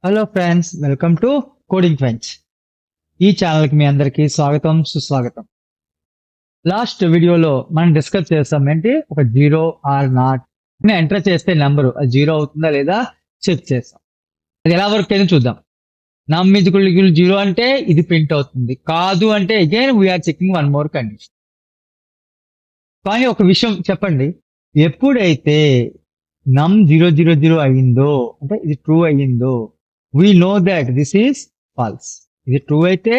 Hello friends, welcome to coding friends. ఈ ఛానల్కి మీ అందరికీ స్వాగతం సుస్వాగతం. లాస్ట్ వీడియోలో మనం డిస్కస్ చేస్తాం ఏంటి, ఒక జీరో ఆర్ నాట్ ఎంటర్ చేస్తే నెంబరు అది జీరో అవుతుందా లేదా చెక్ చేస్తాం. అది ఎలా వర్క్ అయిందో చూద్దాం. నమ్ ఈక్వల్ జీరో అంటే ఇది ప్రింట్ అవుతుంది, కాదు అంటే again we're checking one more condition. కానీ ఒక విషయం చెప్పండి, ఎప్పుడైతే నమ్ 000 అయ్యిందో అంటే ఇది ట్రూ అయ్యిందో, we know that this is false. ఇది ట్రూ అయితే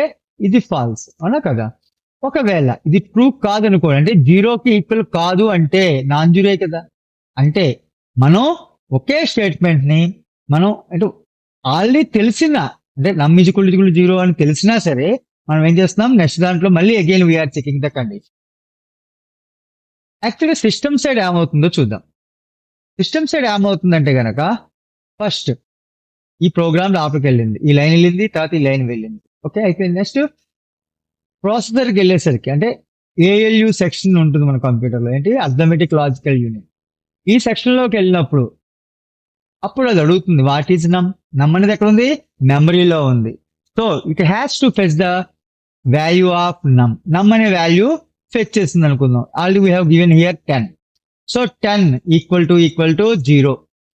ఇది ఫాల్స్, అవునా కదా? ఒకవేళ ఇది ట్రూ కాదనుకోండి, అంటే జీరోకి ఈక్వల్ కాదు అంటే నాన్ జీరో కదా. అంటే మనం ఒకే స్టేట్మెంట్ ని మనం అంటే ఆల్రెడీ తెలిసిన, అంటే నమ్ ఈక్వల్ జీరో అని తెలిసినా సరే మనం ఏం చేస్తున్నాం, నెక్స్ట్ దాంట్లో మళ్ళీ again we're checking the condition. Actually system side ఏమవుతుందో చూద్దాం. సిస్టమ్ సైడ్ ఏమవుతుందంటే గనక, ఫస్ట్ ఈ ప్రోగ్రామ్ లోపలికి వెళ్ళింది, ఈ లైన్ వెళ్ళింది, తర్వాత ఈ లైన్ వెళ్ళింది. ఓకే, అయితే నెక్స్ట్ ప్రాసెసర్కి వెళ్ళేసరికి, అంటే ఏఎల్యు సెక్షన్ ఉంటుంది మన కంప్యూటర్లో, ఏంటి అర్థమెటిక్ లాజికల్ యూనిట్. ఈ సెక్షన్ లోకి వెళ్ళినప్పుడు అప్పుడు అది అడుగుతుంది వాట్ ఈజ్ నమ్. నమ్ అనేది ఎక్కడ ఉంది, మెమరీలో ఉంది. So it has to fetch the value of నమ్. నమ్ అనే వాల్యూ ఫెచ్ చేస్తుంది అనుకుందాం. Already we have given here 10. So 10 equal to 0.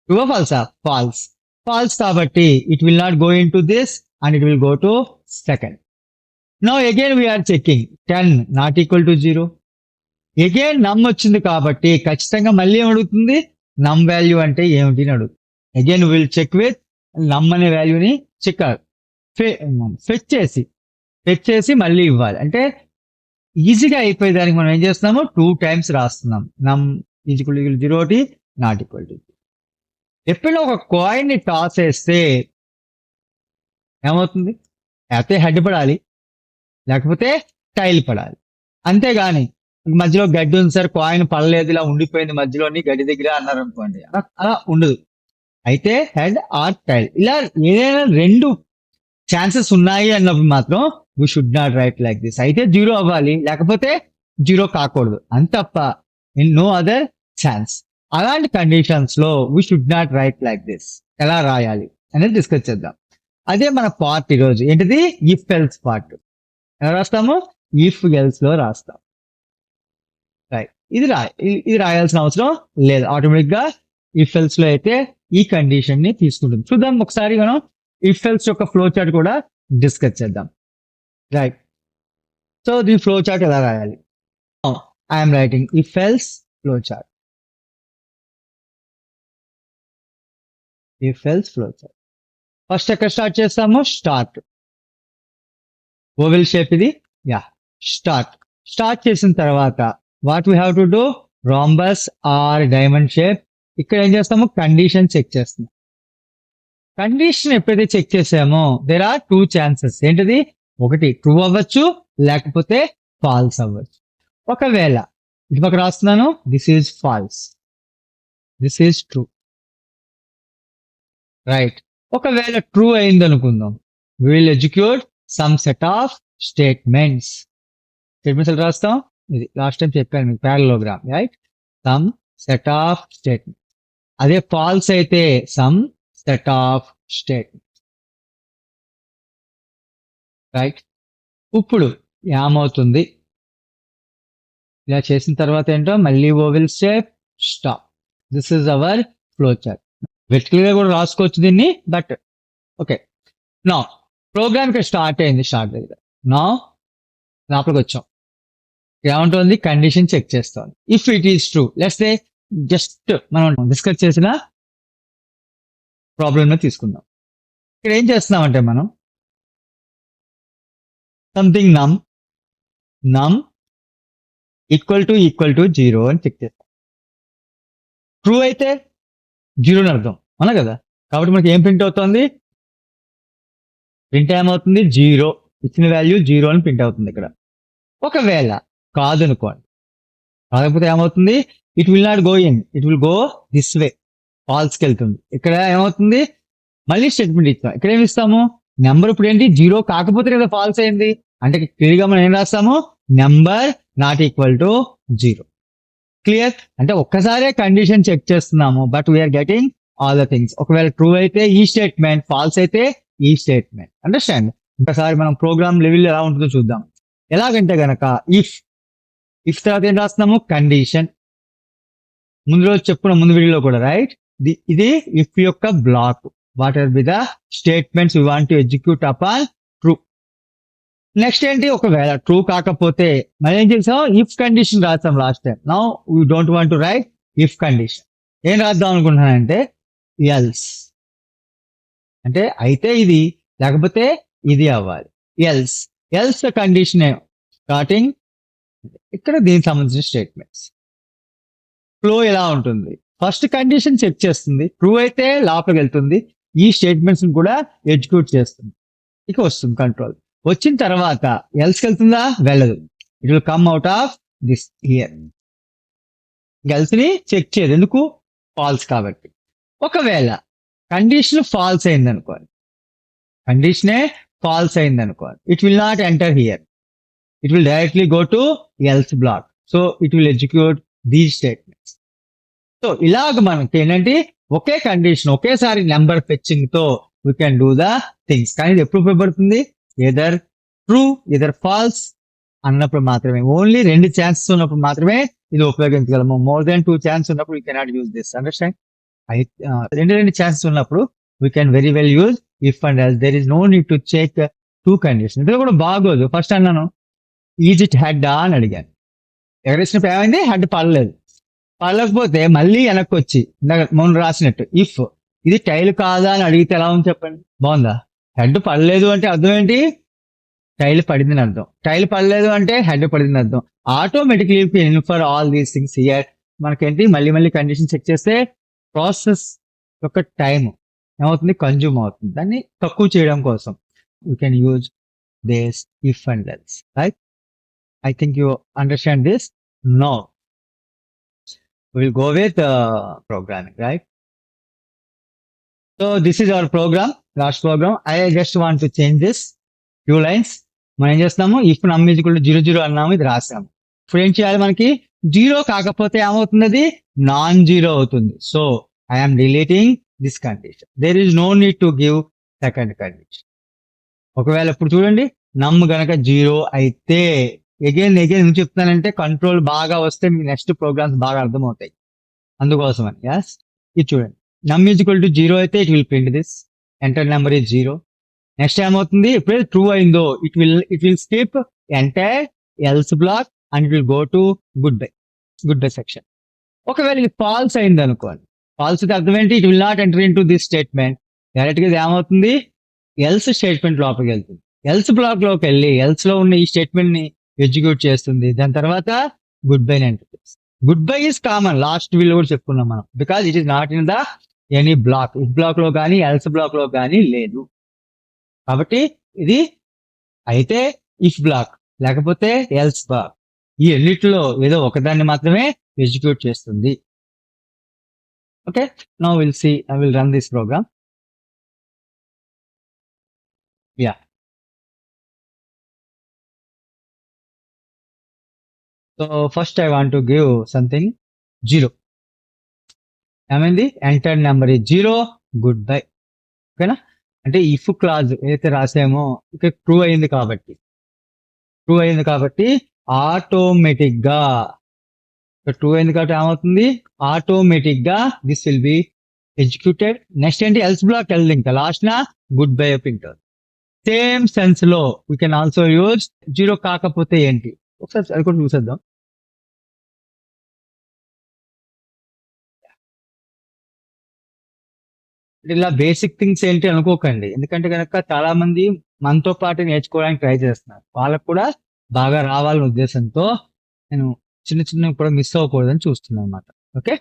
True ఆ ఫాల్సా? ఫాల్స్. ఫాల్స్ కాబట్టి it will not go into this and it will go to second. Now again we are checking 10 not equal to 0. Again num వచ్చింది కాబట్టి ఖచ్చితంగా మళ్ళీ ఏమడుగుతుంది, num value అంటే ఏమిటి అని అడుగుతుంది. Again we will check with num అనే వాల్యూని ఫెచ్ చేసి మళ్ళీ ఇవ్వాలి. అంటే ఈజీగా అయిపోయేదానికి మనం ఏం చేస్తున్నాము, 2 times రాస్తున్నాం. num equal to 0 not equal to. ఎప్పుడైనా ఒక కాయిన్ ని టాస్ వేస్తే ఏమవుతుంది, అయితే హెడ్ పడాలి, లేకపోతే టైల్ పడాలి. అంతేగాని మధ్యలో గడ్డి ఉంది సార్, కాయిన్ పడలేదు, ఇలా ఉండిపోయింది మధ్యలోని గడ్డి దగ్గర అన్నారు అనుకోండి, అలా ఉండదు. అయితే హెడ్ ఆర్ టైల్, ఇలా ఏదైనా 2 ఛాన్సెస్ ఉన్నాయి అన్నప్పుడు మాత్రం we should not right like this. అయితే 0 అవ్వాలి, లేకపోతే 0 కాకూడదు, అంతప్ప ఇన్ నో అదర్ ఛాన్స్. అలాంటి కండిషన్స్ లో we should not right like this. ఎలా రాయాలి అనేది డిస్కస్ చేద్దాం. అదే మన పార్ట్ ఈరోజు, ఏంటిది, ఇఫ్ ఎల్స్ పార్ట్. ఎలా రాస్తాము, ఇఫ్ ఎల్స్ లో రాస్తాం. రైట్, ఇది రాయాల్సిన అవసరం లేదు, ఆటోమేటిక్ గా ఇఫ్ ఎల్స్ లో అయితే ఈ కండిషన్ ని తీసుకుంటుంది. చూద్దాం ఒకసారి, మనం ఇఫ్ ఎల్స్ యొక్క ఫ్లో చార్ట్ కూడా డిస్కస్ చేద్దాం. రైట్, సో దీని ఫ్లో చార్ట్ ఎలా రాయాలి, I'm writing if else flow chart. If else flow chart first ఎక్కడ స్టార్ట్ చేస్తాము, స్టార్ట్ ఓవెల్ షేప్ ఇది, స్టార్ట్ చేసిన తర్వాత what we have to do, rhombus or diamond shape. ఇక్కడ ఏం చేస్తాము, కండిషన్ చెక్ చేస్తాం. కండిషన్ ఎప్పుడైతే చెక్ చేసామో దేర్ ఆర్ 2 ఛాన్సెస్. ఏంటిది, ఒకటి ట్రూ అవ్వచ్చు, లేకపోతే ఫాల్స్ అవ్వచ్చు. ఒకవేళ ఇటు పక్క రాస్తున్నాను, this is false, this is true. Right, ఒకవేళ ట్రూ అయింది అనుకుందాం, will execute some set of statements రాస్తాం. ఇది లాస్ట్ టైం చెప్పాను మీకు, parallelogram. Right, some set of statement. అదే ఫాల్స్ అయితే some set of statement. Right, ఇప్పుడు ఏమవుతుంది, ఇలా చేసిన తర్వాత ఏంటో మళ్ళీ oval shape, stop. This is our flow chart. Vertical గా కూడా రాసుకోవచ్చు దీన్ని, బట్ ఓకే. నా ప్రోగ్రామ్ ఇక్కడ స్టార్ట్ అయింది, స్టార్ట్ దగ్గర. నా లోపలికి వచ్చాం, ఏమంటుంది, కండిషన్ చెక్ చేస్తాం. If it is true, let's say just మనం డిస్కస్ చేసిన ప్రాబ్లమ్ తీసుకుందాం. ఇక్కడ ఏం చేస్తున్నామంటే మనం సంథింగ్ నమ్ ఈక్వల్ టు 0 అని చెక్ చేస్తాం. ట్రూ అయితే 0 అని అర్థం, అవునా కదా? కాబట్టి మనకి ఏం ప్రింట్ అవుతుంది, ప్రింట్ ఏమవుతుంది, 0. ఇచ్చిన వాల్యూ 0 అని ప్రింట్ అవుతుంది ఇక్కడ. ఒకవేళ కాదనుకోండి, కాకపోతే ఏమవుతుంది, it will not go in, it will go this way, ఫాల్స్కి వెళ్తుంది. ఇక్కడ ఏమవుతుంది, మళ్ళీ స్టేట్మెంట్ ఇస్తాం. ఇక్కడ ఏమి ఇస్తాము, నెంబర్ ఇప్పుడు ఏంటి 0 కాకపోతే కదా ఫాల్స్ అయింది, అంటే క్లియర్ గా మనం ఏం రాస్తాము, number not equal to 0. Clear, అంటే ఒక్కసారే కండిషన్ చెక్ చేస్తున్నాము, but we're getting all the things. ఒకవేళ ట్రూ అయితే ఈ స్టేట్మెంట్, ఫాల్స్ అయితే ఈ స్టేట్మెంట్. అండర్స్టాండ్? ఒకసారి మనం ప్రోగ్రామ్ లెవెల్ ఎలా ఉంటుందో చూద్దాం. ఎలాగంటే గనక ఇఫ్ తర్వాత ఏం రాస్తున్నాము, కండిషన్. ముందు రోజు చెప్పుకున్న ముందు వీడియోలో కూడా, రైట్? ఇది ఇఫ్ యొక్క block. What are be the statements you want to execute upon true. Next ఏంటి, ఒకవేళ ట్రూ కాకపోతే మళ్ళీ ఏం చేసాం, ఇఫ్ కండిషన్ రాస్తాం last time. Now you don't want to write if condition. ఏం రాద్దాం అనుకుంటున్నానంటే ఎల్స్. అంటే అయితే ఇది, లేకపోతే ఇది అవ్వాలి. ఎల్స్ కండిషన్ స్టార్టింగ్ ఇక్కడ దీనికి సంబంధించిన స్టేట్మెంట్స్. ఫ్లో ఎలా ఉంటుంది, ఫస్ట్ కండిషన్ చెక్ చేస్తుంది, ట్రూ అయితే లోపలికి వెళ్తుంది, ఈ స్టేట్మెంట్స్ కూడా ఎగ్జిక్యూట్ చేస్తుంది, ఇక వస్తుంది కంట్రోల్. వచ్చిన తర్వాత ఎల్స్కి వెళ్తుందా, వెళ్ళదు. It will come out of this here. Else ని చెక్ చేయదు, ఎందుకు, ఫాల్స్ కాబట్టి. ఒకవేళ కండిషన్ ఫాల్స్ అయింది అనుకోండి, కండిషనే ఫాల్స్ అయింది అనుకోండి, it will not enter here, it will directly go to else black. So it will execute these statements. So ఇలాగ మనకి ఏంటంటే ఒకే కండిషన్, ఒకేసారి నెంబర్ ఫెచ్చింగ్ తో we can do the things. కానీ ఇది ఎప్పుడు ఉపయోగపడుతుంది, ఎదర్ ట్రూ ఎదర్ ఫాల్స్ అన్నప్పుడు మాత్రమే, ఓన్లీ 2 ఛాన్సెస్ ఉన్నప్పుడు మాత్రమే ఇది ఉపయోగించగలము. మోర్ దెన్ 2 ఛాన్సెస్ ఉన్నప్పుడు we cannot use this. Understand? రెండు ఛాన్సెస్ ఉన్నప్పుడు we can very well use if and else. There is no need to check 2 condition. ఇందులో కూడా బాగోదు. ఫస్ట్ అన్నాను ఈజ్ ఇట్ హెడ్ అని అడిగాను, ఎగరేసినప్పుడు ఏమైంది, హెడ్ పడలేదు. పడలేకపోతే మళ్ళీ వెనక్కి వచ్చి మొన్న రాసినట్టు ఇఫ్ ఇది టైల్ కాదా అని అడిగితే ఎలా ఉంది చెప్పండి, బాగుందా? హెడ్ పడలేదు అంటే అర్థం ఏంటి, టైల్ పడిందని అర్థం. టైల్ పడలేదు అంటే హెడ్ పడిందని అర్థం. Automatically for all these things here మనకేంటి, మళ్ళీ కండిషన్ చెక్ చేస్తే ప్రాసెస్ యొక్క టైం ఏమవుతుంది, కన్జ్యూమ్ అవుతుంది. దాన్ని తక్కువ చేయడం కోసం you can use this if and else. Right? I think you understand this. No, we'll go with programming, right? So this is our program, last program. I just want to change this few lines. మనం ఏం చేస్తున్నాము, if నమ్ is equal to 0 అన్నాము, ఇది రాసాము. ఇప్పుడు ఏం చేయాలి, మనకి 0 కాకపోతే ఏమవుతుంది, అది నాన్ జీరో అవుతుంది. So I'm deleting this condition. There is no need to give second condition. ఒకవేళ ఇప్పుడు చూడండి, నమ్ గనక 0 అయితే ఎగైన్ ఎందుకు చెప్తానంటే కంట్రోల్ బాగా వస్తే మీకు నెక్స్ట్ ప్రోగ్రామ్స్ బాగా అర్థమవుతాయి, అందుకోసం అని. యాస్, ఇది చూడండి, నమ్ ఈజ్ ఈక్వల్ టు 0 అయితే it will print this, enter number is 0. Next ఏమవుతుంది, ఎప్పుడైతే ట్రూ అయిందో it will skip enter else black and it will go to good bye section. ఒకవేళ ఇది ఫాల్స్ అయింది అనుకోండి, ఫాల్స్ అయితే అర్థం ఏంటి, it will not enter in to this statement. Direct గా ఇది ఏమవుతుంది, ఎల్స్ స్టేట్మెంట్ లోపలికి వెళ్తుంది. ఎల్స్ బ్లాక్ లోకి వెళ్ళి ఎల్స్ లో ఉన్న ఈ స్టేట్మెంట్ ని ఎగ్జిక్యూట్ చేస్తుంది. దాని తర్వాత గుడ్ బై ఎంటర్ చేస్తుంది. Good bye is common, last వీళ్ళు కూడా చెప్పుకున్నాం మనం, because it is not in the any block. If block లో కానీ ఎల్స్ బ్లాక్ లో కానీ లేదు. కాబట్టి ఇది అయితే ఇఫ్ బ్లాక్, లేకపోతే ఎల్స్ బ్లాక్, ఈ రెండిట్లో ఏదో ఒకదాన్ని మాత్రమే ఎగ్జిక్యూట్ చేస్తుంది. Okay, now will see, I will run this program. Ya, so first I want to give something 0. ఏమైంది, enter number is 0, good bye. ఓకేనా? అంటే ఇఫ్ క్లాజ్ ఏదైతే రాసామో ఇక ట్రూ అయింది కాబట్టి ఆటోమేటిక్ గా ట్రూ అయింది కాబట్టి ఏమవుతుంది, ఆటోమేటిక్ గా this will be executed. Next ఏంటి, ఎల్స్ బ్లాక్ వెళ్ళి ఇంకా లాస్ట్ నా good bye print. Same sense లో వీ కెన్ ఆల్సో యూజ్ 0 కాకపోతే ఏంటి, ఒకసారి అది కూడా చూసేద్దాం. ఇలా బేసిక్ థింగ్స్ ఏంటి అనుకోకండి, ఎందుకంటే కనుక చాలా మంది మనతో పాటు నేర్చుకోవడానికి ట్రై చేస్తున్నారు. వాళ్ళకు కూడా బాగా రావాలనే ఉద్దేశంతో నేను చిన్న కూడా మిస్ అవ్వకూడదని చూస్తున్నాను అనమాట. ఓకే,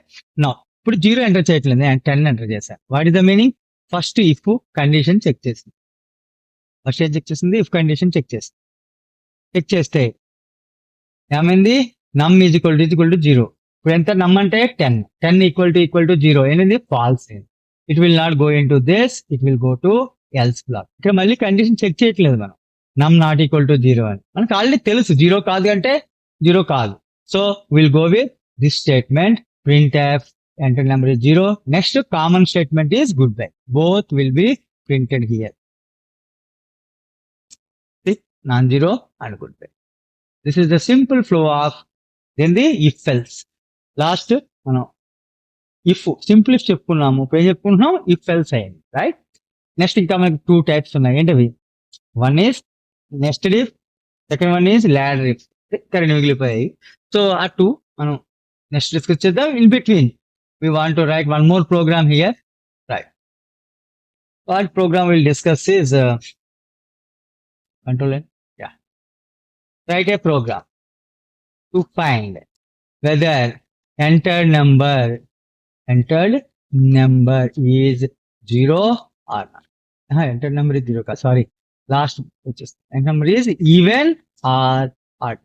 నా ఇప్పుడు 0 ఎంటర్ చేయట్లేదు, నేను 10 ఎంటర్ చేశాను. What is the meaning, first if condition check చేసింది. ఫస్ట్ ఏం చెక్ చేసింది, ఇఫ్ కండిషన్ చెక్ చేస్తే ఏమైంది, నమ్ ఈజ్ ఈక్వల్ టు 0. ఇప్పుడు ఎంత, నమ్ అంటే 10 ఈక్వల్ టు 0 ఏంటి, false. It will not go in to this, it will go to else block. ఇక్కడ మళ్ళీ కండిషన్ చెక్ చేయట్లేదు మనం, నమ్ నాట్ ఈక్వల్ టు 0 అని మనకు ఆల్రెడీ తెలుసు. 0 కాదు అంటే 0 కాదు. So will go with this statement, print F Enter number is 0. Next common statement is goodbye. Both will be printed here. See, non-zero and goodbye. This is the simple flow of then the if else. Last మనం if simple if చెప్పుకున్నాము, ఇప్పుడు ఏం చెప్పుకుంటున్నాం, if else అయింది, right. Next ఇంకా మనకి 2 types ఉన్నాయి. ఏంటవి? One is nested if, second one is ladder if. ఇక్కడ మిగిలిపోయాయి. సో ఆ 2 మనం నెక్స్ట్ డిస్కస్ చేద్దాం. In between we want to write one more program here, right? What program we'll discuss is control N, yeah. Write a program to find whether entered number is 0 or not. Entered number is 0, sorry, last which is entered number is even or odd.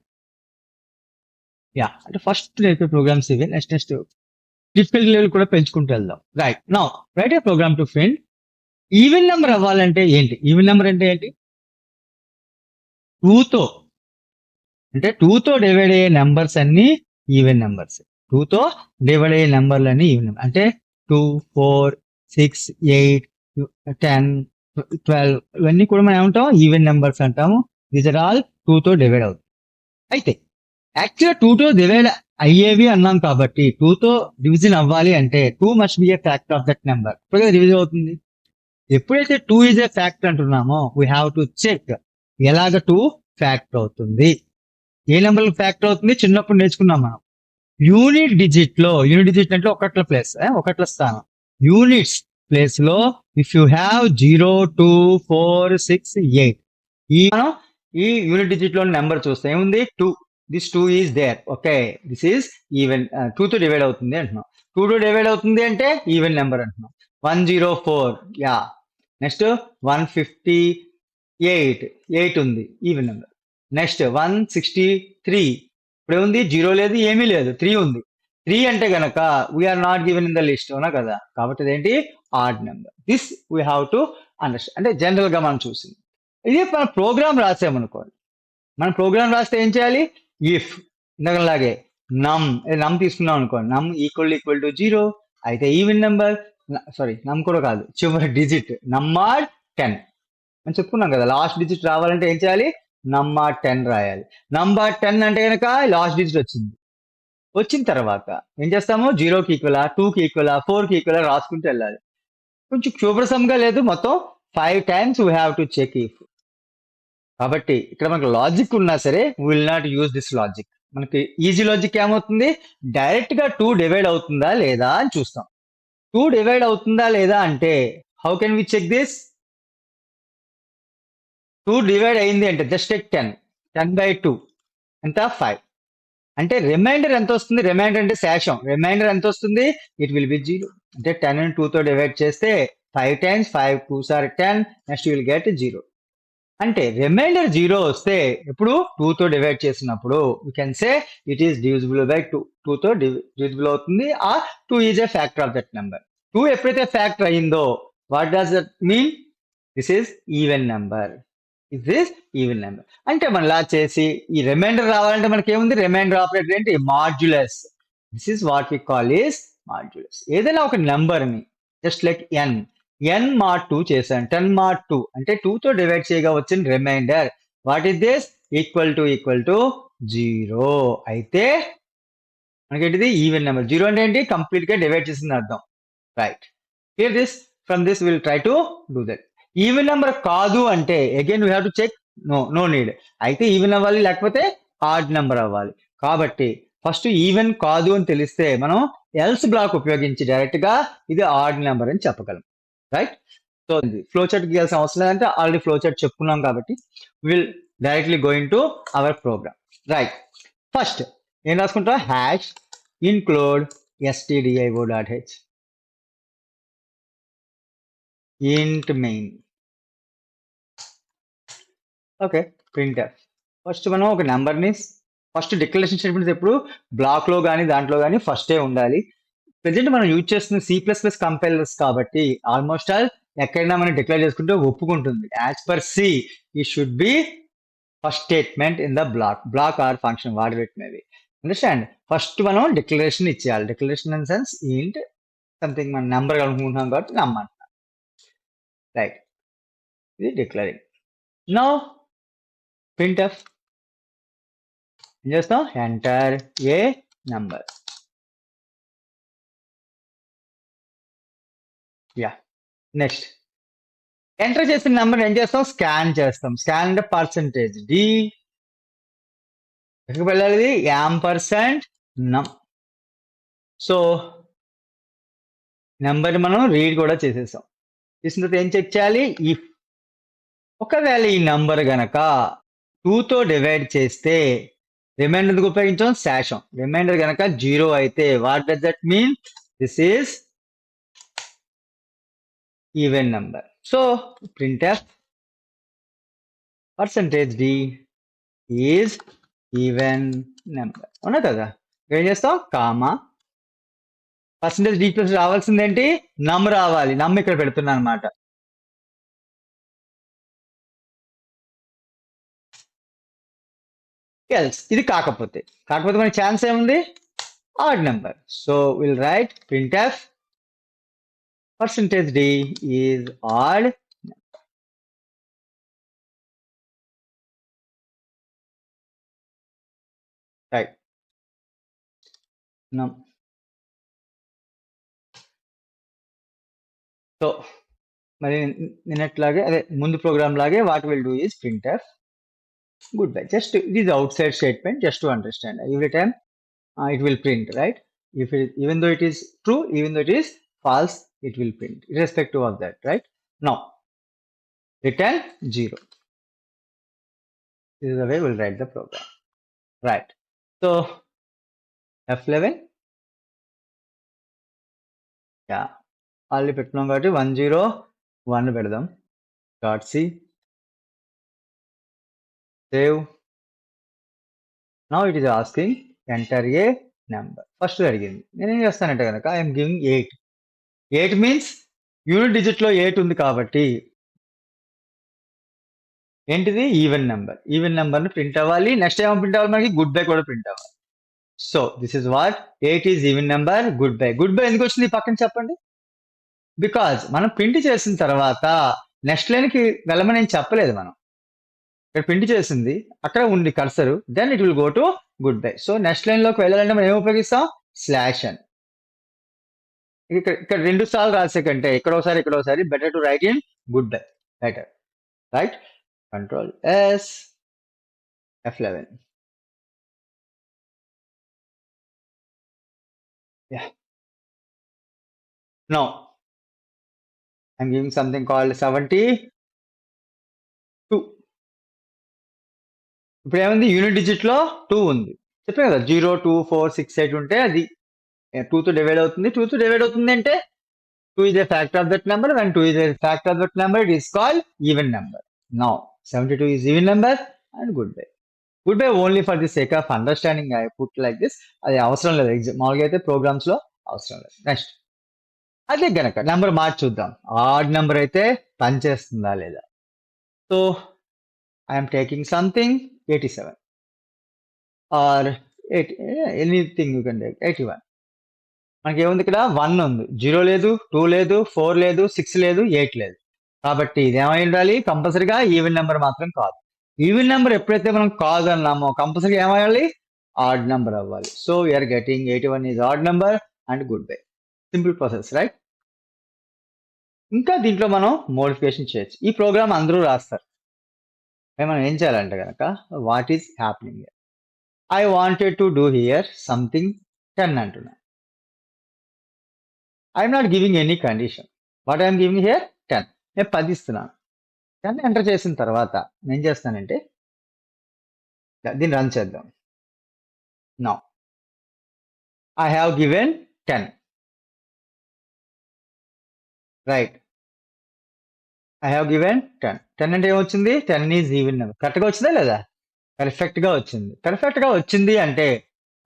Yeah, the first programs even next difficulty level కూడా పెంచుకుంటూ వెళ్దాం. Right, now write a program to find even number అవ్వాలంటే ఏంటి? Even number అంటే ఏంటి? 2తో అంటే 2తో డివైడ్ అయ్యే నెంబర్స్ అన్ని ఈవెన్ నెంబర్స్. 2తో డివైడ్ అయ్యే నెంబర్లు అన్ని ఈవెన్ నెంబర్. అంటే 2, 4, 6, 8, 10, 12 ఇవన్నీ కూడా మనం ఏమంటాం? ఈవెన్ నెంబర్స్ అంటాము. దీస్ ఆర్ ఆల్ 2తో డివైడ్ అవుతాయి. అయితే యాక్చువల్గా 2తో డివైడ్ అయ్యేవి అన్నాం కాబట్టి 2తో డివిజన్ అవ్వాలి అంటే 2 must be a factor of that number. ఇప్పుడు డివిజన్ అవుతుంది. ఎప్పుడైతే 2 ఈజ్ ఏ ఫ్యాక్టర్ అంటున్నామో వీ హ్యావ్ టు చెక్ ఎలాగ 2 ఫ్యాక్టర్ అవుతుంది, ఏ నెంబర్ ఫ్యాక్టర్ అవుతుంది. చిన్నప్పుడు నేర్చుకున్నాం మనం. యూనిట్ డిజిట్ అంటే ఒకట్ల ప్లేస్, ఒకట్ల స్థానం. యూనిట్స్ ప్లేస్ లో ఇఫ్ యూ హ్యావ్ 0, 2, 4, 6, 8 మనం ఈ యూనిట్ డిజిట్ లో నెంబర్ చూస్తే ఏముంది? 2. This 2 is there. Okay, this is even 2తో డివైడ్ అవుతుంది అంటున్నాం. 2తో డివైడ్ అవుతుంది అంటే ఈవెన్ నెంబర్ అంటున్నాం. 104, యా. నెక్స్ట్ 158 ఉంది, ఈవెన్ నెంబర్. నెక్స్ట్ 163, ఇప్పుడు ఉంది 0 లేదు, ఏమీ లేదు, 3 ఉంది. 3 అంటే గనక we're not given in the list, అవునా కదా? కాబట్టి అదేంటి? Odd number. This we have to understand. అంటే జనరల్ గా మనం చూసింది. ఇది మన ప్రోగ్రామ్ రాసామనుకోండి. మనం ప్రోగ్రామ్ రాస్తే ఏం చేయాలి? ఇఫ్ ఇందాకలాగే నమ్ తీసుకున్నాం అనుకోండి, నమ్ ఈక్వల్ టు 0 అయితే ఈవెన్ నెంబర్, సారీ నమ్ కూడా కాదు, చివరి డిజిట్ నమ్మాడ్ 10 అని చెప్పుకున్నాం కదా. లాస్ట్ డిజిట్ రావాలంటే ఏం చేయాలి? నమ్మాడ్ 10 రాయాలి. నంబర్ 10 అంటే కనుక లాస్ట్ డిజిట్ వచ్చింది. వచ్చిన తర్వాత ఏం చేస్తాము? 0కి ఈక్వలా, 2కి ఈక్వలా, 4కి ఈక్వలా రాసుకుంటూ వెళ్ళాలి. కొంచెం క్షుభ్రసంగా లేదు, మొత్తం 5 times we have to check if. కాబట్టి ఇక్కడ మనకు లాజిక్ ఉన్నా సరే will not use this logic. మనకి ఈజీ లాజిక్ ఏమవుతుంది? డైరెక్ట్ గా 2 డివైడ్ అవుతుందా లేదా అని చూస్తాం. 2 డివైడ్ అవుతుందా లేదా అంటే how can we check this? 2 divide అయింది అంటే జస్ట్ టేక్ 10/2 ఎంత? 5. అంటే రిమైండర్ ఎంత వస్తుంది? రిమైండర్ అంటే శేషం. రిమైండర్ ఎంత వస్తుంది? It will be 0. అంటే 10 ని 2తో డివైడ్ చేస్తే 5 times 5 2s are 10, next you will get 0. అంటే రిమైండర్ 0 వస్తే ఎప్పుడు 2తో డివైడ్ చేసినప్పుడు you can say it is divisible by 2. 2తో డివిజిబుల్ అవుతుంది. ఆ 2 is a factor of that number. 2 ఎప్పుడైతే ఫ్యాక్టర్ అయిందో what does that mean? This is even number. This even number. అంటే మనం ఇలా చేసి ఈ రిమైండర్ రావాలంటే మనకి ఏముంది? రిమైండర్ ఆపరేటర్ ఏంటి? Modulus. This is what we call is modulus. ఏదైనా ఒక నెంబర్ ని జస్ట్ లైక్ n mod 2 చేశాను, 10 mod 2 అంటే 2తో డివైడ్ చేయగా వచ్చిన remainder what is this? Equal to 0 అయితే మనకేంటిది? Even number. 0 అంటే ఏంటి? కంప్లీట్ గా డివైడ్ చేసింది అర్థం, right? Here this from this will try to do that. Even number కాదు అంటే again we have to check. No need. అయితే ఈవెన్ అవ్వాలి, లేకపోతే ఆడ్ నెంబర్ అవ్వాలి. కాబట్టి ఫస్ట్ ఈవెన్ కాదు అని తెలిస్తే మనం ఎల్స్ బ్లాక్ ఉపయోగించి డైరెక్ట్ గా ఇది ఆడ్ నెంబర్ అని చెప్పగలం, రైట్? సో ఫ్లో చార్ట్ గీయాల్సిన అవసరం లేదంటే ఆల్రెడీ ఫ్లో చార్ట్ చెప్పుకున్నాం కాబట్టి will directly going to our program, right? First ఏం రాసుకుంటా? Hash include stdio.h int main. Okay, printer. First మనం ఒక నెంబర్ని ఫస్ట్ డిక్లరేషన్ స్టేట్మెంట్స్ ఎప్పుడు బ్లాక్ లో కానీ దాంట్లో కానీ ఫస్టే ఉండాలి. ప్రెసెంట్ మనం యూజ్ చేస్తున్న C++ కంపైలర్స్ కాబట్టి ఆల్మోస్ట్ ఆల్ ఎక్కడైనా మనం డిక్లేర్ చేసుకుంటే ఒప్పుకుంటుంది. యాజ్ పర్ C ఈ should be first statement in the block or function what it may be. Understand? First మనం డిక్లరేషన్ ఇచ్చేయాలి. Declaration in sense int something మన నెంబర్ కనుక్కుంటున్నాం కాబట్టి నమ్మంటున్నాం. రైట్, ఇది డిక్లరింగ్. నౌ printf ఏం చేస్తాం? Enter a number. Yeah, next enter చేసిన నెంబర్ ఏం చేస్తాం? స్కాన్ చేస్తాం. స్కాన్ అంటే పర్సంటేజ్ డి ఎక్కడికి వెళ్ళాలి? యాంపర్సెంట్ నమ్. సో నెంబర్ మనం రీడ్ కూడా చేసేసాం. చేసిన తర్వాత ఏం చెక్ చేయాలి? ఇఫ్ ఒకవేళ ఈ నంబర్ గనక 2తో డివైడ్ చేస్తే రిమైండర్ ఎందుకు ఉపయోగించాం? శాషం. రిమైండర్ గనక 0 అయితే what does that mean? This is even number. So printf percentage d is even number. అవునా కదా? ఏం చేస్తాం? కామా పర్సంటేజ్ డి ప్లస్ రావాల్సింది ఏంటి? నమ్ రావాలి. నమ్ ఇక్కడ పెడుతున్నా అనమాట. ఎల్స్ ఇది కాకపోతే మనకి ఛాన్స్ ఏముంది? Odd number. So will write printf percentage d is odd. Right. Now, so మరి నిన్నట్లాగే అదే ముందు ప్రోగ్రామ్ లాగే what will do is printf goodbye. Just it is outside statement just to understand. Every time it will print, right? If it, even though it is true, even though it is false, it will print irrespective of that, right? Now return 0. This is the way we'll write the program, right? So F11, yeah, already పెట్టుకున్నాం కాబట్టి 101 పెడదాం. Dot c save. Now it is asking enter a number. First అడిగింది. నేను ఏం చేస్తానంటే కనుక I'm giving 8. 8 means unit digit లో 8 ఉంది కాబట్టి ఏంటిది? Even number. ఈవెన్ నెంబర్ ని ప్రింట్ అవ్వాలి. నెక్స్ట్ ఏమో ప్రింట్ అవ్వాలి? మనకి గుడ్ బై కూడా ప్రింట్ అవ్వాలి. So this is what 8 is even number. Good bye. Good bye ఎందుకు వచ్చింది పక్కన చెప్పండి? బికాజ్ మనం ప్రింట్ చేసిన తర్వాత నెక్స్ట్ లైన్ కి వెళ్ళమని ఏం చెప్పలేదు. మనం ఇక్కడ ప్రింట్ చేసింది, అక్కడ ఉంది cursor, then it will go to good bye. So next line లోకి వెళ్ళాలంటే మనం ఏం ఉపయోగిస్తాం? స్లాష్ అని. ఇక్కడ 2 సార్లు రాసే కంటే ఇక్కడ ఒకసారి better to right in good bye. Better, right? Control yes F11. Yeah. Now I'm giving something called 72. ఇప్పుడు ఏముంది? యూనిట్ డిజిట్ లో 2 ఉంది. చెప్పే కదా 0, 2, 4, 6, 8 ఉంటే అది 2 తో డివైడ్ అవుతుంది. 2 తో డివైడ్ అవుతుంది అంటే 2 is a factor of that number. When 2 is a factor of that number, it is called even number. Now 72 is even number and good bye. Good bye only for the sake of understanding I put like this. అది అవసరం లేదు. మామూలుగా అయితే programmes లో అవసరం లేదు. Next అదే గనక నెంబర్ మార్చి చూద్దాం. ఆడ్ నెంబర్ అయితే పనిచేస్తుందా లేదా? So I'm taking something 87 or 80, anything you can take. 81. మనకి ఏముంది? ఇక్కడ 1 ఉంది, 0 లేదు, 2 లేదు, 4 లేదు, 6 లేదు, 8 లేదు. కాబట్టి ఇది ఏమై ఉండాలి? కంపల్సరీగా ఈవెన్ నెంబర్ మాత్రం కాదు. ఈవెన్ నెంబర్ ఎప్పుడైతే మనం కాదు అన్నామో కంపల్సరీగా ఏమవ్వాలి? ఆడ్ నెంబర్ అవ్వాలి. So we're getting 81 is odd number and good bye. Simple process, right? ఇంకా దీంట్లో మనం మోడిఫికేషన్ చేయొచ్చు. ఈ ప్రోగ్రామ్ అందరూ రాస్తారు. మనం ఏం చేయాలంటే కనుక what is happening here? I wanted to do hear something 10 అంటున్నా. I'm not giving any condition. What I'm giving here 10. నేను 10 ఇస్తున్నాను. 10 ఎంటర్ చేసిన తర్వాత నేను చేస్తానంటే దీన్ని రన్ చేద్దాం. Now I have given 10, right? I have given 10. 10 అంటే ఏమొచ్చింది? 10 ఈజ్ ఈవెన్ నెంబర్. కరెక్ట్గా వచ్చిందా లేదా? పర్ఫెక్ట్ గా వచ్చింది. పర్ఫెక్ట్ గా వచ్చింది అంటే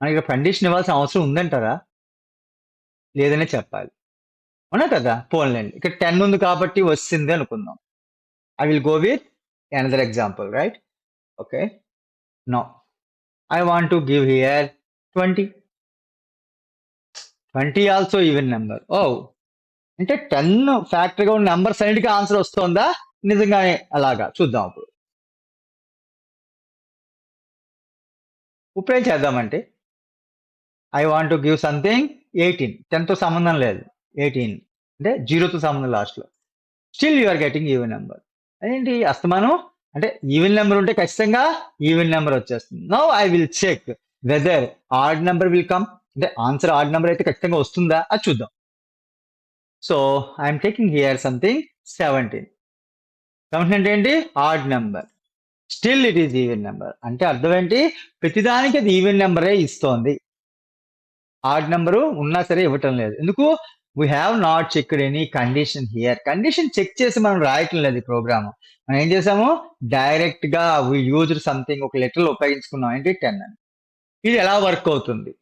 మనకి కండిషన్ ఇవ్వాల్సిన అవసరం ఉందంటారా? లేదనే చెప్పాలి. అవునా కదా? పోన్లేండి, ఇక్కడ 10 ఉంది కాబట్టి వచ్చింది అనుకుందాం. I will go with another example, right? Okay. Now, I want to give here 20. 20 also even number. ఓ అంటే 10 ఫ్యాక్టరీగా ఉన్న నెంబర్స్ అన్నిటికీ ఆన్సర్ వస్తుందా నిజంగానే అలాగా చూద్దాం. ఇప్పుడు ఏం చేద్దామంటే I want to give something 18. 10తో సంబంధం లేదు, 18 అంటే 0తో సంబంధం లాస్ట్లో. Still you are getting even number. అదేంటి అస్తమానం అంటే ఈవెన్ నెంబర్ ఉంటే ఖచ్చితంగా ఈవెన్ నెంబర్ వచ్చేస్తుంది. Now I will check whether odd number will come, అంటే ఆన్సర్ ఆడ్ నెంబర్ అయితే ఖచ్చితంగా వస్తుందా అది చూద్దాం. So I'm taking here something 17. 17 అంటే ఏంటి odd number. Still it is even number అంటే అర్థం ఏంటి, ప్రతిదానికి అది ఈవెన్ నెంబరే ఇస్తోంది, ఆడ్ నెంబరు ఉన్నా సరే ఇవ్వటం లేదు. ఎందుకు, we have not checked any condition here. Condition check చేసి మనం రాయటం లేదు ఈ ప్రోగ్రామ్. మనం ఏం చేసాము, డైరెక్ట్ గా వీ యూజ్డ్ సంథింగ్, ఒక లెటర్ ఉపయోగించుకున్నాం ఏంటి 10 అని. ఇది ఎలా వర్క్ అవుతుంది,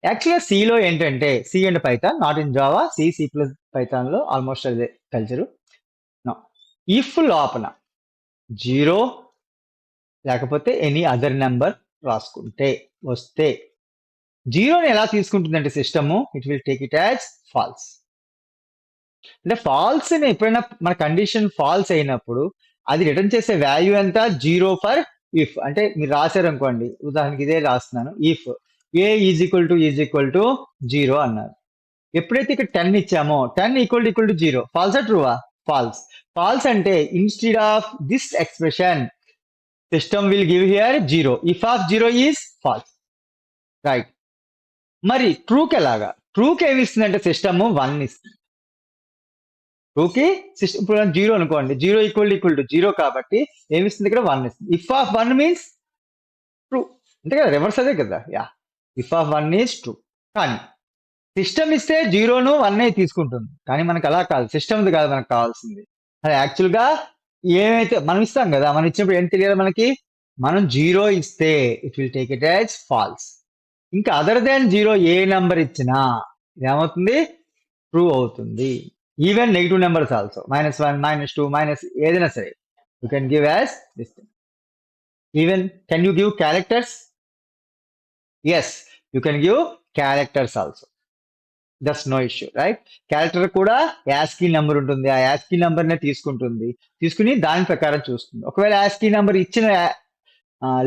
యాక్చువల్గా సిలో ఏంటంటే C and Python, not in Java, C plus Python లో ఆల్మోస్ట్ అదే కల్చరు. ఇఫ్ లోపల 0 లేకపోతే ఎనీ అదర్ నెంబర్ రాసుకుంటే వస్తే 0ని ఎలా తీసుకుంటుందంటే system it will take it as false. అంటే ఫాల్స్ ని ఎప్పుడైనా మన కండిషన్ ఫాల్స్ అయినప్పుడు అది రిటర్న్ చేసే వాల్యూ ఎంత, 0 ఫర్ ఇఫ్. అంటే మీరు రాశారు అనుకోండి, ఉదాహరణకి ఇదే రాస్తున్నాను, if A is equal to 0 అన్నారు. ఎప్పుడైతే ఇక్కడ 10 ఇచ్చామో 10 ఈక్వల్ టు 0, ఫాల్సా ట్రూవా, ఫాల్స్. ఫాల్స్ అంటే instead of this expression system will give here 0, if of 0 is false, right. మరి ట్రూకి ఎలాగా, ట్రూకి ఏమి ఇస్తుందంటే సిస్టమ్ 1 ఇస్తుంది. ట్రూకి సిస్టమ్ ఇప్పుడు 0 అనుకోండి, 0 ఈక్వల్ టు 0 కాబట్టి ఏమి ఇస్తుంది ఇక్కడ 1 ఇస్తుంది. ఇఫ్ ఆఫ్ 1 మీన్స్ ట్రూ, అంతే కదా, రివర్స్ అదే కదా, yeah, if of 1 is true. కానీ సిస్టమ్ ఇస్తే 0ను 1 తీసుకుంటుంది, కానీ మనకు అలా కాదు, సిస్టమ్ది కాదు మనకు కావాల్సింది. అది యాక్చువల్గా ఏమైతే మనం ఇస్తాం కదా, మనం ఇచ్చినప్పుడు ఏం తెలియాలి మనకి, మనం 0 ఇస్తే it will take it as false. ఇంకా అదర్ దాన్ 0 ఏ నెంబర్ ఇచ్చినా ఏమవుతుంది, ట్రూ అవుతుంది. Even negative numbers also, -1 -2 minus ఏదైనా సరే you can give as this thing. Even can you give characters, yes you can give characters also, that's no issue, right. Character కూడా ASCII number ఉంటుంది, ఆ ASCII number నే తీసుకుంటుంది, తీసుకుని దాని ప్రకారం చూస్తుంది. ఒకవేళ యాస్కీ నెంబర్ ఇచ్చిన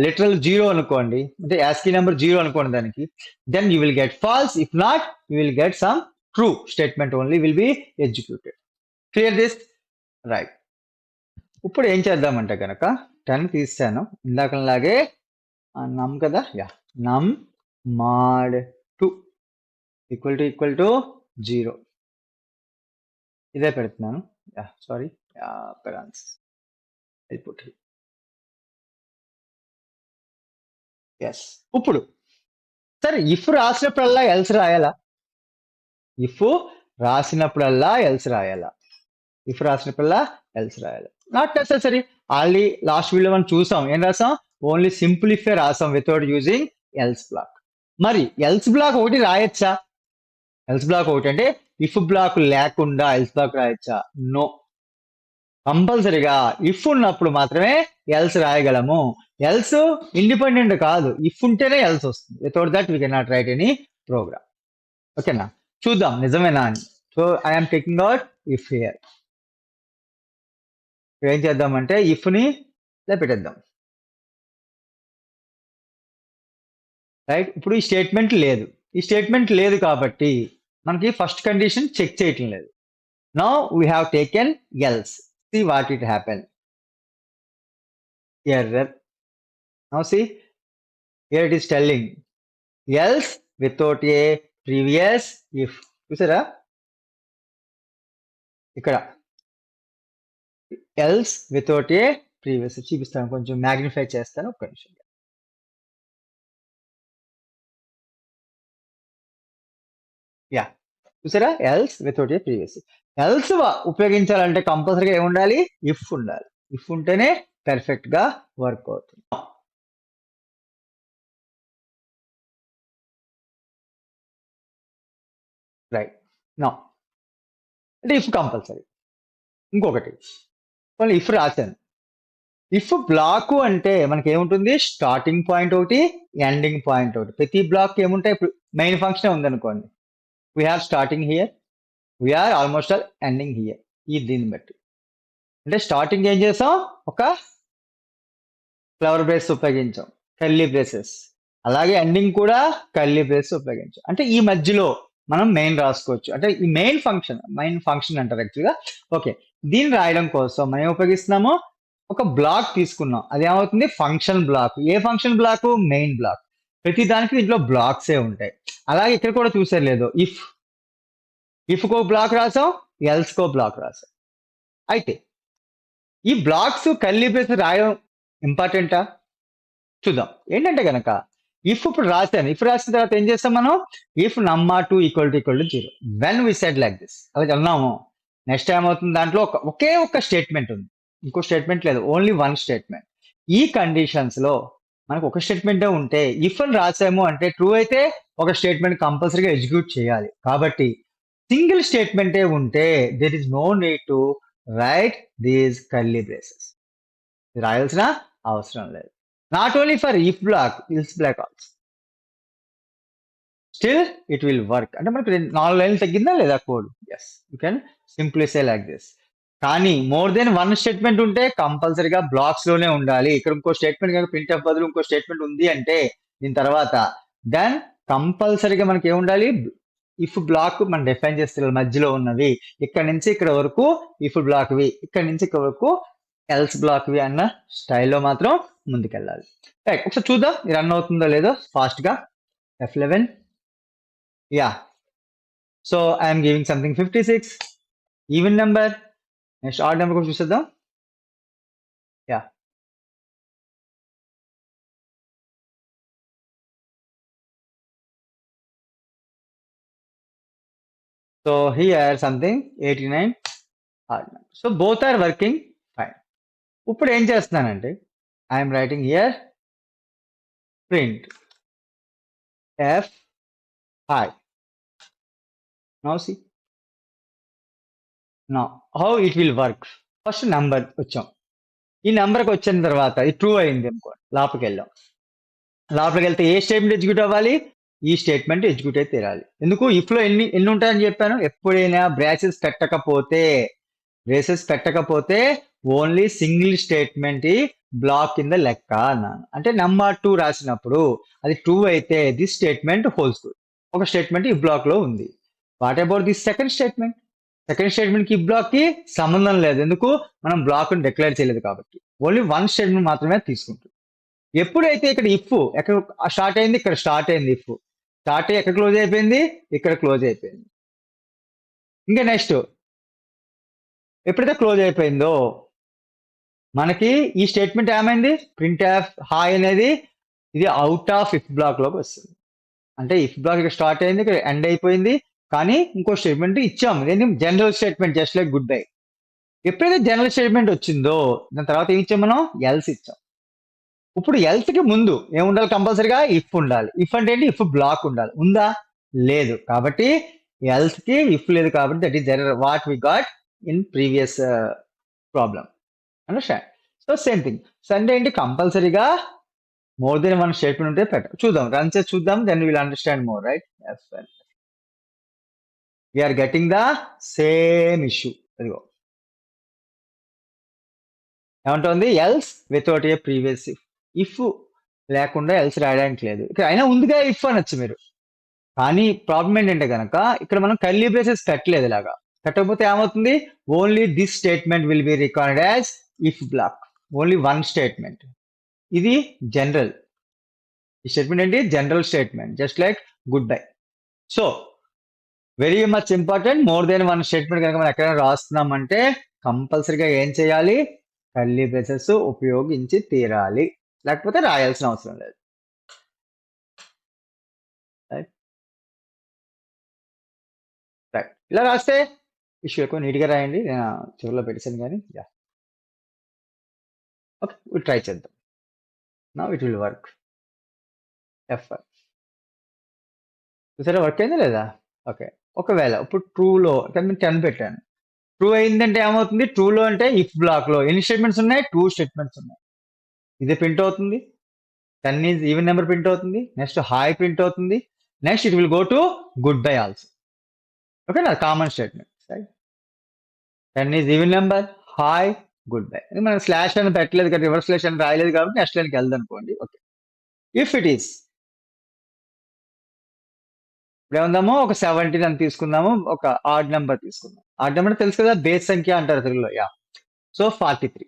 లిటరల్ 0 అనుకోండి, అంటే యాస్కీ నెంబర్ 0 అనుకోండి దానికి, then you will get false, if not you will get some true statement only will be executed. Clear this, right. ఇప్పుడు ఏం చేద్దామంటే కనుక 10 తీసాను ఇందాకలాగే, నమ్ కదా, యా, నమ్ మాడ్ 2 ఈక్వల్ టు 0 ఇదే పెడుతున్నాను, యా సారీ, పెరాన్స్ అవుట్పుట్, ఎస్. ఇప్పుడు సరే ఇఫ్ రాసినప్పుడల్లా ఎల్స్ రాయాలా, ఇఫ్ రాసినప్పుడల్లా ఎల్స్ రాయాలా, ఇఫ్ రాసినప్పుడల్లా ఎల్స్ రాయాలి, not necessary. Already last video మనం చూసాం, ఏం రాసాం, ఓన్లీ సింపుల్ ఇఫ్ రాసాం వితౌట్ యూజింగ్ ఎల్స్ బ్లాక్. మరి ఎల్స్ బ్లాక్ ఒకటి రాయొచ్చా, ఎల్స్ బ్లాక్ ఒకటి అంటే ఇఫ్ బ్లాక్ లేకుండా ఎల్స్ బ్లాక్ రాయొచ్చా, నో. కంపల్సరీగా ఇఫ్ ఉన్నప్పుడు మాత్రమే ఎల్స్ రాయగలము. ఎల్స్ ఇండిపెండెంట్ కాదు, ఇఫ్ ఉంటేనే ఎల్స్ వస్తుంది, without that we can not write any program. ఓకేనా, చూద్దాం నిజమేనా అని. So I'm taking out if here. ఏం చేద్దామంటే ఇఫ్ ని ఇలా పెట్టేద్దాం, రైట్. ఇప్పుడు ఈ స్టేట్మెంట్ లేదు, ఈ స్టేట్మెంట్ లేదు కాబట్టి మనకి ఫస్ట్ కండిషన్ చెక్ చేయటం లేదు. Now we have taken else, see what it happened, error. Now see, here it is telling else without a previous if. చూసారా ఇక్కడ else without a previous, చూపిస్తాను, కొంచెం మ్యాగ్నిఫై చేస్తాను, ఒక్క నిమిషం. యా, చూసారా, else without a previous. Else ఉపయోగించాలంటే కంపల్సరీగా ఏముండాలి, ఇఫ్ ఉండాలి, ఇఫ్ ఉంటేనే పర్ఫెక్ట్ గా వర్క్ అవుతుంది. రైట్, నో అంటే ఇఫ్ కంపల్సరీ. ఇంకొకటి ఇఫ్ రాశాను, ఇఫ్ బ్లాక్ అంటే మనకి ఏముంటుంది, స్టార్టింగ్ పాయింట్ ఒకటి, ఎండింగ్ పాయింట్ ఒకటి. ప్రతి బ్లాక్ ఏముంటాయి, ఇప్పుడు మెయిన్ ఫంక్షన్ ఉందనుకోండి, we're starting here, we're almost all ending here. ఈ దీన్ని బట్టి అంటే స్టార్టింగ్ ఏం చేసాం, ఒక ఫ్లవర్ బ్రేస్ ఉపయోగించాం, కర్లీ బ్రేసెస్. అలాగే ఎండింగ్ కూడా కర్లీ బ్రేస్ ఉపయోగించాం. అంటే ఈ మధ్యలో మనం మెయిన్ రాసుకోవచ్చు. అంటే ఈ మెయిన్ ఫంక్షన్ అంటారు యాక్చువల్గా. ఓకే, దీన్ని రాయడం కోసం మనం ఏం ఉపయోగిస్తున్నాము, ఒక బ్లాక్ తీసుకున్నాం. అది ఏమవుతుంది, ఫంక్షన్ బ్లాక్. ఏ ఫంక్షన్ బ్లాక్, మెయిన్ బ్లాక్. ప్రతి దానికి దీంట్లో బ్లాక్సే ఉంటాయి. అలాగే ఇక్కడ కూడా చూసారు లేదు, ఇఫ్ కో బ్లాక్ రాసాం, ఎల్స్ కో బ్లాక్ రాసాం. అయితే ఈ బ్లాక్స్ కర్లీ బ్రేస్ రాయడం ఇంపార్టెంటా, చూద్దాం. ఏంటంటే గనక ఇఫ్ ఇప్పుడు రాశాను, ఇఫ్ రాసిన తర్వాత ఏం చేస్తాం మనం, ఇఫ్ నమ్2 equal to 0 when we said like this, అలా అన్నాము. నెక్స్ట్ టైం అవుతుంది, దాంట్లో ఒకే ఒక్క స్టేట్మెంట్ ఉంది, ఇంకో స్టేట్మెంట్ లేదు, ఓన్లీ వన్ స్టేట్మెంట్. ఈ కండిషన్స్ లో మనకు ఒక స్టేట్మెంటే ఉంటే, ఇఫ్ అని రాసాము అంటే ట్రూ అయితే ఒక స్టేట్మెంట్ కంపల్సరీగా ఎగ్జిక్యూట్ చేయాలి. కాబట్టి సింగిల్ స్టేట్మెంటే ఉంటే there is no need to write these curly braces, రాయాల్సిన అవసరం లేదు. Not only for if block, else block also still it will work. అంటే మనకు 4 లైన్లు తగ్గిందా లేదా code, yes you can simply say like this. కానీ మోర్ దెన్ వన్ స్టేట్మెంట్ ఉంటే కంపల్సరీగా బ్లాక్స్ లోనే ఉండాలి. ఇక్కడ ఇంకో స్టేట్మెంట్ కనుక ప్రింట్ బదులు ఇంకో స్టేట్మెంట్ ఉంది అంటే దీని తర్వాత, దెన్ కంపల్సరీగా మనకి ఏముండాలి, ఇఫ్ బ్లాక్ మనం డిఫైన్ చేస్తే మధ్యలో ఉన్నవి, ఇక్కడ నుంచి ఇక్కడ వరకు ఇఫ్ బ్లాక్ వి, ఇక్కడ నుంచి ఇక్కడ వరకు ఎల్స్ బ్లాక్ వి అన్న స్టైల్లో మాత్రం ముందుకెళ్ళాలి. రైట్, ఒకసారి చూద్దాం ఇది రన్ అవుతుందో లేదో ఫాస్ట్ గా. F11, yeah, so I am giving something 56 even number. Next odd number కూడా చూసేద్దాం. Yeah, so here something 89 odd number. So both are working fine. ఇప్పుడు ఏం చేస్తున్నానంటే I am writing here print F5. Now see, now how it will work. First number వచ్చాం, ఈ నెంబర్కి వచ్చిన తర్వాత ఇది ట్రూ అయింది అనుకో, లోపలికి వెళ్ళాం. లోపలికి వెళ్తే ఏ స్టేట్మెంట్ ఎగ్జిక్యూట్ అవ్వాలి, ఈ స్టేట్మెంట్ ఎగ్జిక్యూట్ అయితే తీరాలి. ఎందుకు, ఇఫ్ లో ఎన్ని ఉంటాయని చెప్పాను, ఎప్పుడైనా బ్రేసెస్ పెట్టకపోతే ఓన్లీ సింగిల్ స్టేట్మెంట్ బ్లాక్ కింద లెక్క అన్నాను. అంటే నెంబర్ 2 రాసినప్పుడు అది ట్రూ అయితే దిస్ స్టేట్మెంట్ హోల్స్ గుడ్, ఒక స్టేట్మెంట్ ఈ బ్లాక్ లో ఉంది. What about this second statement కి ఈ బ్లాక్ కి సంబంధం లేదు, ఎందుకు, మనం బ్లాక్ డిక్లేర్ చేయలేదు కాబట్టి. ఓన్లీ వన్ స్టేట్మెంట్ మాత్రమే తీసుకుంటుంది. ఎప్పుడైతే ఇక్కడ ఇఫ్ ఎక్కడ స్టార్ట్ అయింది, ఇక్కడ స్టార్ట్ అయింది, ఇఫ్ స్టార్ట్ అయ్యి ఎక్కడ క్లోజ్ అయిపోయింది, ఇక్కడ క్లోజ్ అయిపోయింది. ఇంకా నెక్స్ట్ ఎప్పుడైతే క్లోజ్ అయిపోయిందో మనకి ఈ స్టేట్మెంట్ ఏమైంది, ప్రింట్ ఎఫ్ హాయ్ అనేది ఇది అవుట్ ఆఫ్ ఇఫ్ బ్లాక్ లోకి వస్తుంది. అంటే ఇఫ్ బ్లాక్ ఇక్కడ స్టార్ట్ అయింది, ఇక్కడ ఎండ్ అయిపోయింది, కానీ ఇంకో స్టేట్మెంట్ ఇచ్చాము, general statement just like good by. ఎప్పుడైతే జనరల్ స్టేట్మెంట్ వచ్చిందో దాని తర్వాత ఏం ఇచ్చాం మనం, ఎల్స్ ఇచ్చాం. ఇప్పుడు ఎల్స్ కి ముందు ఏముండాలి, కంపల్సరీగా ఇఫ్ ఉండాలి. ఇఫ్ అంటే ఏంటి, ఇఫ్ బ్లాక్ ఉండాలి, ఉందా లేదు, కాబట్టి ఎల్స్ కి ఇఫ్ లేదు, కాబట్టి that is what we got in previous problem. Understand. So same thing. So అంటే ఏంటి, కంపల్సరీగా మోర్ దెన్ వన్ స్టేట్మెంట్ ఉంటే చూద్దాం, రన్ చేసి చూద్దాం, then will understand more, right. We're getting the same issue. అదిగో ఏమంటుంది, else without a previous if లేకుండా ఎల్స్ రాయడానికి లేదు, ఇక్కడ అయినా ఉందిగా ఇఫ్ అనొచ్చు మీరు. కానీ ప్రాబ్లం ఏంటంటే కనుక ఇక్కడ మనం కర్లీ బ్రేసెస్ పెట్టలేదు, ఇలాగా పెట్టకపోతే ఏమవుతుంది, only this statement will be recorded as if block, only one statement. ఇది జనరల్, ఈ స్టేట్మెంట్ ఏంటి, general statement, just like good bye. So very much important, more than one statement కనుక మనం ఎక్కడైనా రాస్తున్నామంటే కంపల్సరీగా ఏం చేయాలి, కర్లీ బ్రేసెస్ ఉపయోగించి తీరాలి, లేకపోతే రాయాల్సిన అవసరం లేదు. రైట్, ఇలా రాస్తే ఇష్యూ ఎక్కువ నీట్గా రాయండి, నేను చివరిలో పెట్టేసాను కానీ. యా, ఓకే, ట్రై చేద్దాం. Now it will work. F1 చూసారా వర్క్ అయిందా లేదా. ఓకే, ఒకవేళ ఇప్పుడు ట్రూలో నేను 10 పెట్టాను, ట్రూ అయిందంటే ఏమవుతుంది, ట్రూలో అంటే ఇఫ్ బ్లాక్ లో ఎన్ని స్టేట్మెంట్స్ ఉన్నాయి, 2 స్టేట్మెంట్స్ ఉన్నాయి. ఇది ప్రింట్ అవుతుంది, 10 ఈజ్ ఈవెన్ నెంబర్ ప్రింట్ అవుతుంది, నెక్స్ట్ హాయ్ ప్రింట్ అవుతుంది, next it will go to good bye also. ఓకేనా, common statement. 10 is even number, hi, goodbye. మనం స్లాష్ అని పెట్టలేదు కదా, రివర్స్ స్లాష్ అని రాయలేదు కాబట్టి నెక్స్ట్ లైన్కి వెళ్దాం అనుకోండి. ఓకే, ఇఫ్ ఇట్ ఈస్ ఇప్పుడు ఏముందాము, ఒక 17 అని తీసుకుందాము, ఒక ఆడ్ నెంబర్ తీసుకుందాం. ఆడ్ నెంబర్ తెలుసు కదా, బేస్ సంఖ్య అంటారు తెలుగులో. Yeah, so 43.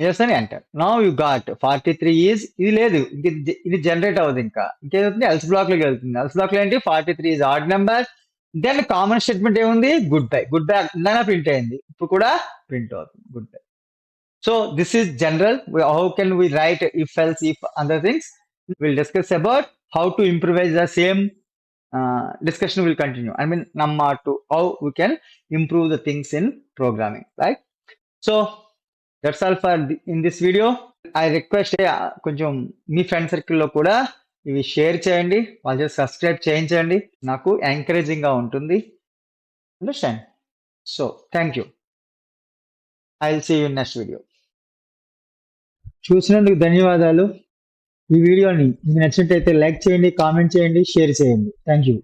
ఎస్ అని అంటారు. నౌ యు గాట్ 43 ఈజ్, ఇది లేదు ఇది జనరేట్ అవ్వదు, ఇంకేమవుతుంది, ఎల్స్ బ్లాక్ లోకి వెళ్తుంది. ఎల్స్ బ్లాక్ లో ఏంటి, 43 is odd number. Then common statement ఏముంది, గుడ్ బై. గుడ్ బై ఇందాక ప్రింట్ అయింది, ఇప్పుడు కూడా ప్రింట్ అవుతుంది, good bye. So this is general. How can we write if else if other things. Will discuss about how to improvise the same discussion will continue. I mean, number 2, how we can improve the things in programming, right? So that's all for in this video. I request కొంచెం మీ friend సర్కిల్లో కూడా ఇవి share చేయండి, వాళ్ళు subscribe చేయించండి, నాకు encouraging గా ఉంటుంది. Understand? So thank you. I will see you in next video. చూసినందుకు ధన్యవాదాలు. ఈ వీడియోని మీకు నచ్చినట్లయితే లైక్ చేయండి, కామెంట్ చేయండి, షేర్ చేయండి. Thank you.